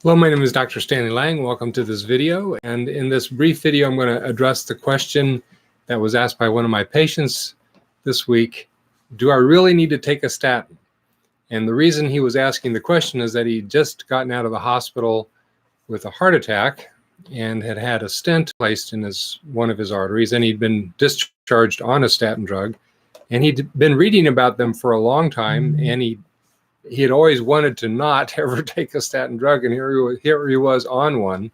Hello, my name is Dr. Stanley Lang. Welcome to this video. And in this brief video, I'm going to address the question that was asked by one of my patients this week. Do I really need to take a statin? And the reason he was asking the question is that he'd just gotten out of the hospital with a heart attack and had had a stent placed in one of his arteries, and he'd been discharged on a statin drug. And he'd been reading about them for a long time, and he had always wanted to not ever take a statin drug, and here he was on one.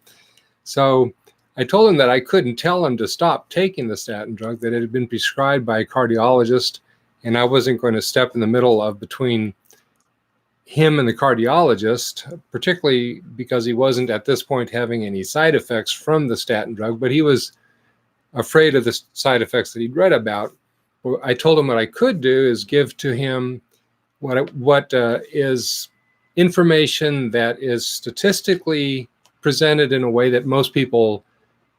So I told him that I couldn't tell him to stop taking the statin drug, that it had been prescribed by a cardiologist, and I wasn't going to step in the middle of between him and the cardiologist, particularly because he wasn't at this point having any side effects from the statin drug, but he was afraid of the side effects that he'd read about. I told him what I could do is give to him what is information that is statistically presented in a way that most people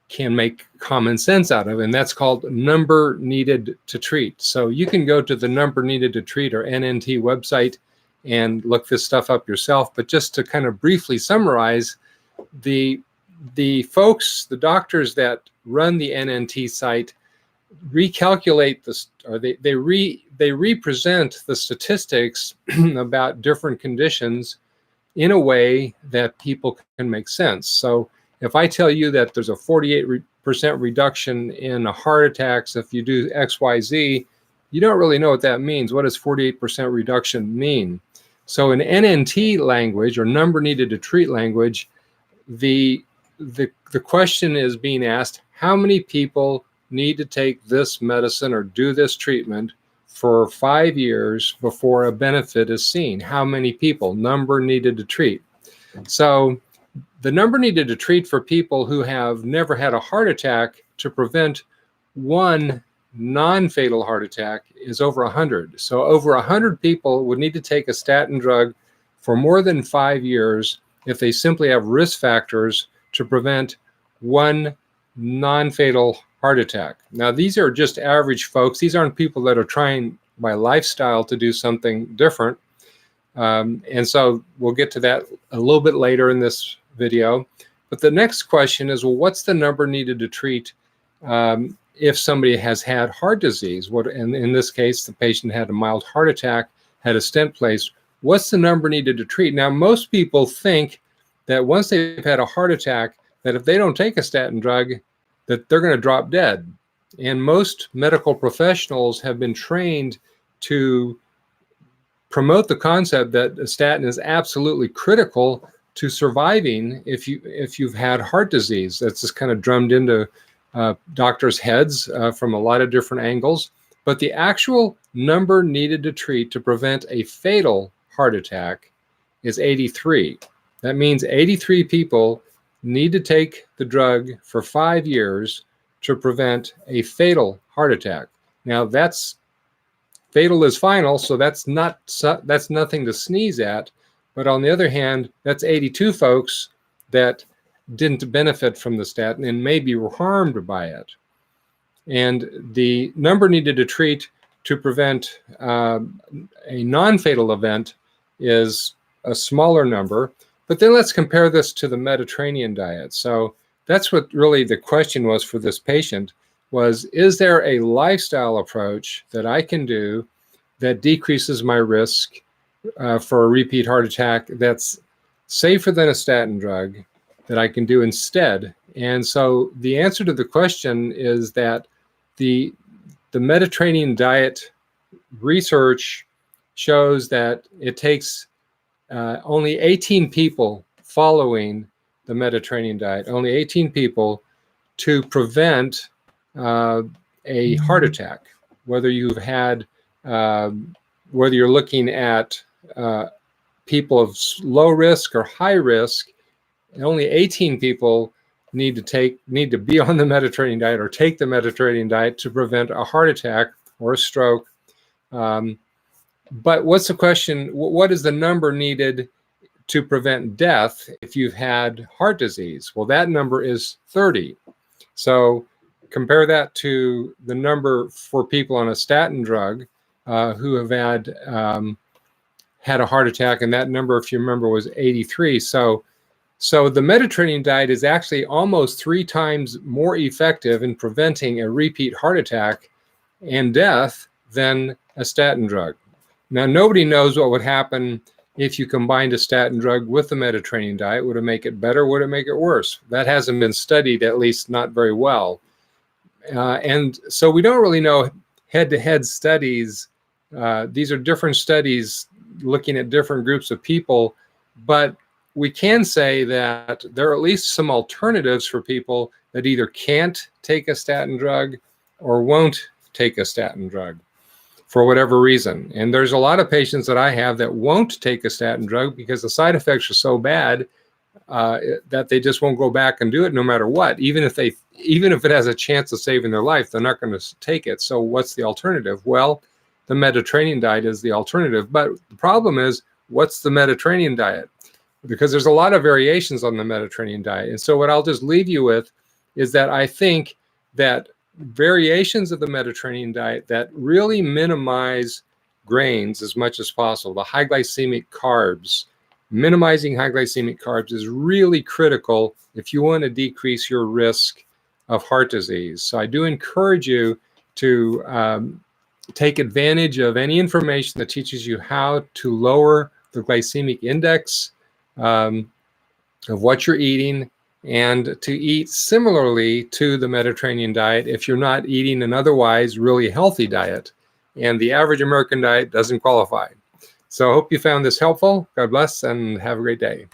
can make common sense out of, and that's called number needed to treat. So you can go to the number needed to treat, or NNT website, and look this stuff up yourself. But just to kind of briefly summarize, the folks, the doctors that run the NNT site, recalculate this, or they represent the statistics about different conditions in a way that people can make sense. So if I tell you that there's a 48% reduction in heart attacks if you do XYZ, you don't really know what that means. What does 48% reduction mean? So in NNT language, or number needed to treat language, the question is being asked, how many people need to take this medicine or do this treatment for 5 years before a benefit is seen? How many people? Number needed to treat. So the number needed to treat for people who have never had a heart attack to prevent one non-fatal heart attack is over 100. So over 100 people would need to take a statin drug for more than 5 years if they simply have risk factors to prevent one non-fatal heart attack. Now, these are just average folks. These aren't people that are trying by lifestyle to do something different. And so we'll get to that a little bit later in this video. But the next question is, well, what's the number needed to treat if somebody has had heart disease? And in this case, the patient had a mild heart attack, had a stent placed. What's the number needed to treat? Now, most people think that once they've had a heart attack, that if they don't take a statin drug, that they're going to drop dead. And most medical professionals have been trained to promote the concept that a statin is absolutely critical to surviving if you've had heart disease. That's just kind of drummed into doctors' heads from a lot of different angles. But the actual number needed to treat to prevent a fatal heart attack is 83. That means 83 people need to take the drug for 5 years to prevent a fatal heart attack. Now, that's fatal is final, so that's nothing to sneeze at. But on the other hand, that's 82 folks that didn't benefit from the statin and maybe were harmed by it. And the number needed to treat to prevent a non-fatal event is a smaller number. But then let's compare this to the Mediterranean diet. So that's what really the question was for this patient, was, is there a lifestyle approach that I can do that decreases my risk for a repeat heart attack that's safer than a statin drug that I can do instead? And so the answer to the question is that the Mediterranean diet research shows that it takes only 18 people following the Mediterranean diet, only 18 people, to prevent a heart attack. Whether you've had, whether you're looking at people of low risk or high risk, only 18 people need to be on the Mediterranean diet or take the Mediterranean diet to prevent a heart attack or a stroke. But what's the question? What is the number needed to prevent death if you've had heart disease? Well, that number is 30. So compare that to the number for people on a statin drug who have had a heart attack, and that number, if you remember, was 83. So So the Mediterranean diet is actually almost 3 times more effective in preventing a repeat heart attack and death than a statin drug. Now, nobody knows what would happen if you combined a statin drug with the Mediterranean diet. Would it make it better? Would it make it worse? That hasn't been studied, at least not very well. And so we don't really know head-to-head studies. These are different studies looking at different groups of people, but we can say that there are at least some alternatives for people that either can't take a statin drug or won't take a statin drug for whatever reason. And there's a lot of patients that I have that won't take a statin drug because the side effects are so bad that they just won't go back and do it no matter what. Even if it has a chance of saving their life, they're not going to take it. So what's the alternative? Well, the Mediterranean diet is the alternative. But the problem is, what's the Mediterranean diet? Because there's a lot of variations on the Mediterranean diet. And so what I'll just leave you with is that I think that variations of the Mediterranean diet that really minimize grains as much as possible, the high glycemic carbs, minimizing high glycemic carbs is really critical if you want to decrease your risk of heart disease. So I do encourage you to take advantage of any information that teaches you how to lower the glycemic index of what you're eating, and to eat similarly to the Mediterranean diet if you're not eating an otherwise really healthy diet. And the average American diet doesn't qualify. So I hope you found this helpful. God bless and have a great day.